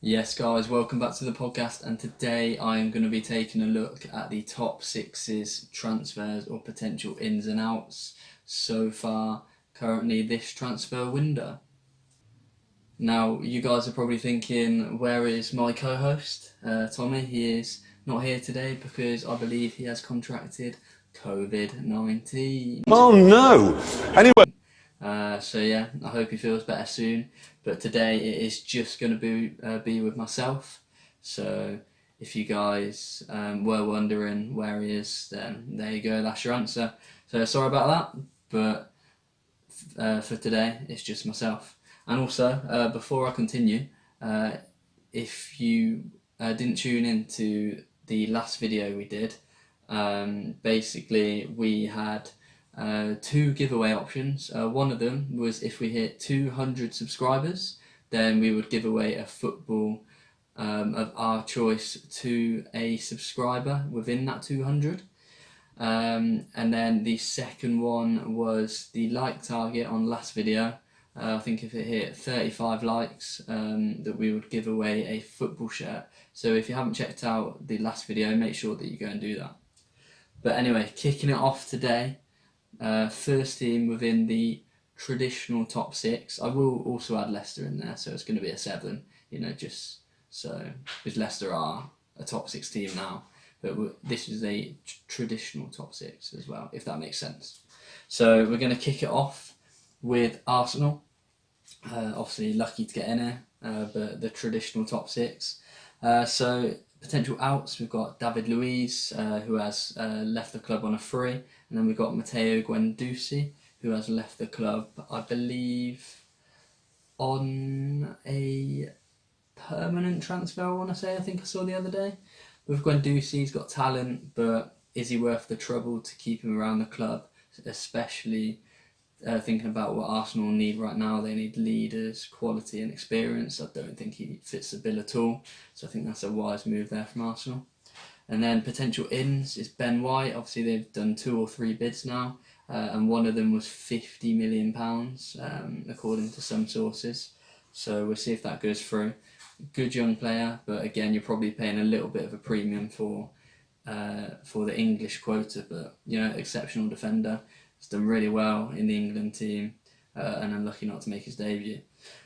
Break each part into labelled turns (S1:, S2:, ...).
S1: Yes, guys, welcome back to the podcast. And today I am going to be taking a look at the top 6's transfers or potential ins and outs so far currently this transfer window. Now, you guys are probably thinking, where is my co host, Tommy? He is not here today because I believe he has contracted COVID-19.
S2: Oh no! Anyway.
S1: So yeah, I hope he feels better soon. But today it is just going to be with myself. So if you guys were wondering where he is, then there you go. That's your answer. So sorry about that, but for today it's just myself. And also, before I continue, if you didn't tune into the last video we did, basically we had two giveaway options. One of them was if we hit 200 subscribers, then we would give away a football of our choice to a subscriber within that 200. And then the second one was the like target on last video. I think if it hit 35 likes, that we would give away a football shirt. So if you haven't checked out the last video, make sure that you go and do that. But anyway, kicking it off today, first team within the traditional top 6. I will also add Leicester in there, so it's going to be a 7, just so, because Leicester are a top 6 team now, but this is a traditional top 6 as well, if that makes sense. So we're going to kick it off with Arsenal. Obviously lucky to get in here, but the traditional top 6. So potential outs, we've got David Luiz, who has left the club on a free, and then we've got Matteo Guendouzi, who has left the club, I believe, on a permanent transfer, I want to say. I think I saw the other day. With Guendouzi, he's got talent, but is he worth the trouble to keep him around the club, especially thinking about what Arsenal need right now? They need leaders, quality and experience. I don't think he fits the bill at all, so I think that's a wise move there from Arsenal. And then potential ins is Ben White. Obviously they've done 2 or 3 bids now, and one of them was £50 million, according to some sources. So we'll see if that goes through. Good young player, but again you're probably paying a little bit of a premium for the English quota, but exceptional defender. He's done really well in the England team, and unlucky not to make his debut.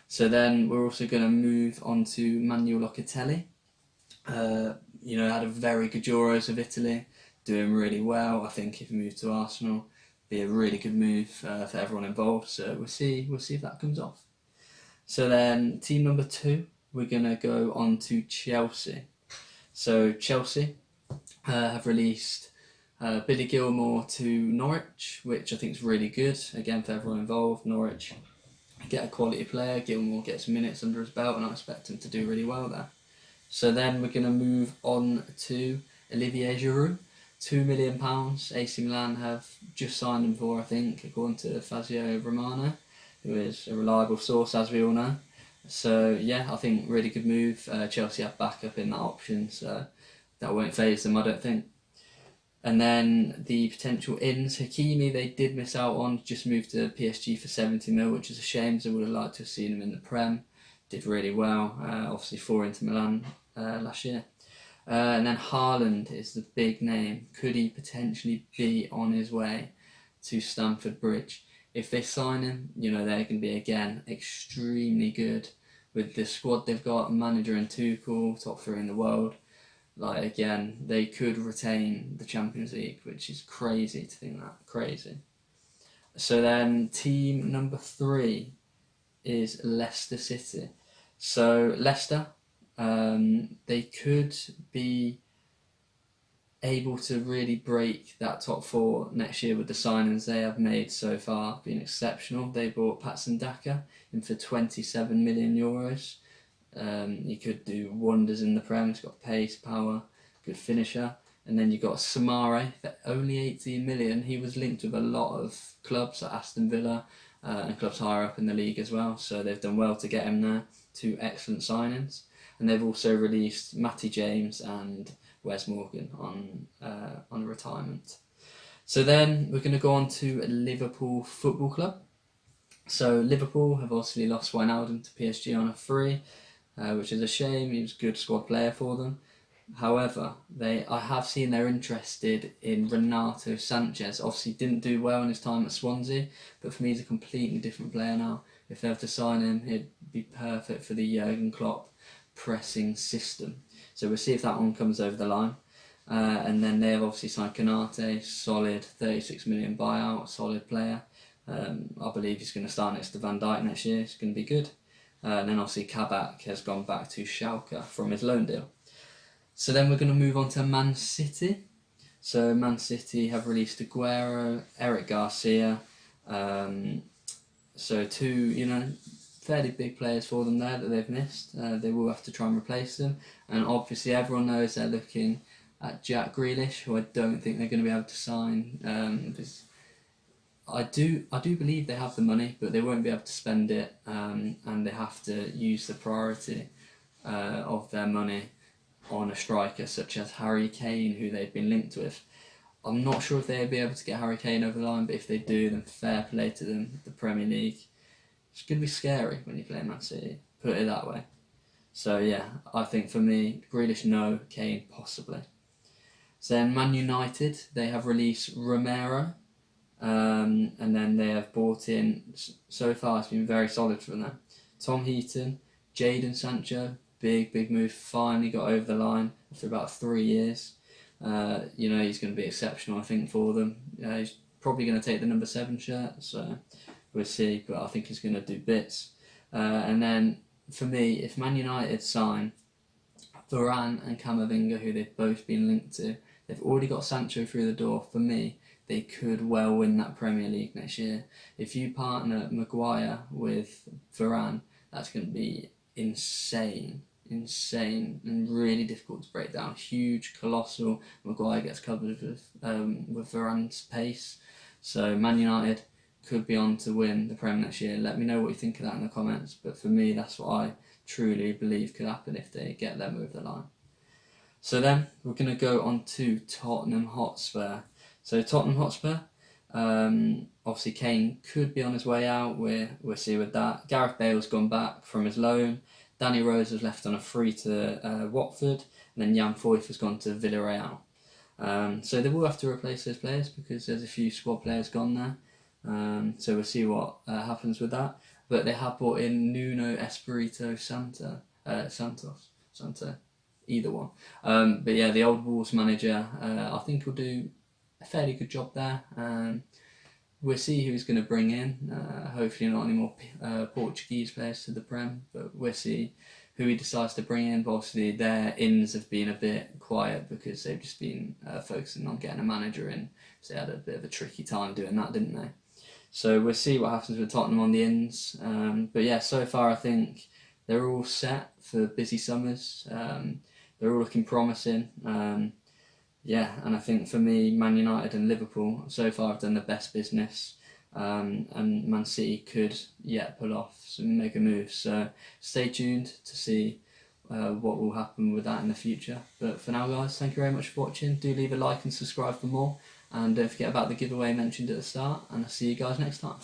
S1: So then we're also going to move on to Manuel Locatelli. Had a very good Euros of Italy, doing really well. I think if he moved to Arsenal, be a really good move for everyone involved. So we'll see if that comes off. So then team number 2, we're going to go on to Chelsea. So Chelsea have released Billy Gilmour to Norwich, which I think is really good, again, for everyone involved. Norwich get a quality player, Gilmour gets minutes under his belt, and I expect him to do really well there. So then we're going to move on to Olivier Giroud. £2 million AC Milan have just signed him for, I think, according to Fazio Romano, who is a reliable source, as we all know. So yeah, I think really good move. Chelsea have backup in that option, so that won't faze them, I don't think. And then the potential ins, Hakimi, they did miss out on, just moved to PSG for 70 mil, which is a shame, so I would have liked to have seen him in the Prem. Did really well, obviously for Inter Milan last year. And then Haaland is the big name. Could he potentially be on his way to Stamford Bridge? If they sign him, they can be, again, extremely good. With the squad they've got, manager and Tuchel, top 3 in the world. Again, they could retain the Champions League, which is crazy to think that. Crazy. So then team number 3 is Leicester City. So Leicester, they could be able to really break that top 4 next year with the signings they have made so far. Been exceptional. They bought Patson Daka in for €27 million. He could do wonders in the Prem. He's got pace, power, good finisher. And then you've got Samare for only 18 million. He was linked with a lot of clubs like Aston Villa and clubs higher up in the league as well. So they've done well to get him there. 2 excellent signings. And they've also released Matty James and Wes Morgan on retirement. So then we're going to go on to Liverpool Football Club. So Liverpool have obviously lost Wijnaldum to PSG on a free. which is a shame. He was a good squad player for them. However, I have seen they're interested in Renato Sanchez. Obviously, didn't do well in his time at Swansea, but for me, he's a completely different player now. If they have to sign him, he'd be perfect for the Jurgen Klopp pressing system. So we'll see if that one comes over the line. And then they have obviously signed Canate, solid 36 million buyout, solid player. I believe he's going to start next to Van Dijk next year. It's going to be good. And then obviously Kabak has gone back to Schalke from his loan deal. So then we're going to move on to Man City. So Man City have released Aguero, Eric Garcia. So two, fairly big players for them there that they've missed. They will have to try and replace them. And obviously everyone knows they're looking at Jack Grealish, who I don't think they're going to be able to sign. I do believe they have the money, but they won't be able to spend it, and they have to use the priority of their money on a striker such as Harry Kane, who they've been linked with. I'm not sure if they'll be able to get Harry Kane over the line, but if they do, then fair play to them. The Premier League, it's going to be scary when you play Man City, put it that way. So yeah, I think for me, Grealish no, Kane possibly. So then Man United, they have released Romero, and then they have brought in, so far it's been very solid for them, Tom Heaton, Jadon Sancho, big move, finally got over the line after about 3 years. He's going to be exceptional, I think, for them. He's probably going to take the number 7 shirt, so we'll see, but I think he's going to do bits. And then, for me, if Man United sign Varane and Camavinga, who they've both been linked to, they've already got Sancho through the door. For me, they could well win that Premier League next year. If you partner Maguire with Varane, that's going to be insane, and really difficult to break down. Huge, colossal. Maguire gets covered with Varane's pace. So Man United could be on to win the Premier next year. Let me know what you think of that in the comments. But for me, that's what I truly believe could happen if they get them over the line. So then we're going to go on to Tottenham Hotspur. So Tottenham Hotspur, obviously Kane could be on his way out. We'll see with that. Gareth Bale's gone back from his loan. Danny Rose was left on a free to Watford, and then Jan Foyth has gone to Villarreal. So they will have to replace those players because there's a few squad players gone there. So we'll see what happens with that. But they have brought in Nuno Espirito Santos, either one. But yeah, the old Wolves manager, I think will do a fairly good job there. We'll see who he's going to bring in. Hopefully not any more Portuguese players to the Prem, but we'll see who he decides to bring in. But obviously their ins have been a bit quiet because they've just been focusing on getting a manager in. So they had a bit of a tricky time doing that, didn't they? So we'll see what happens with Tottenham on the ins. But yeah, so far I think they're all set for busy summers. They're all looking promising. And I think for me, Man United and Liverpool so far have done the best business, and Man City could pull off some mega moves. So stay tuned to see what will happen with that in the future. But for now, guys, thank you very much for watching. Do leave a like and subscribe for more, and don't forget about the giveaway mentioned at the start. And I'll see you guys next time.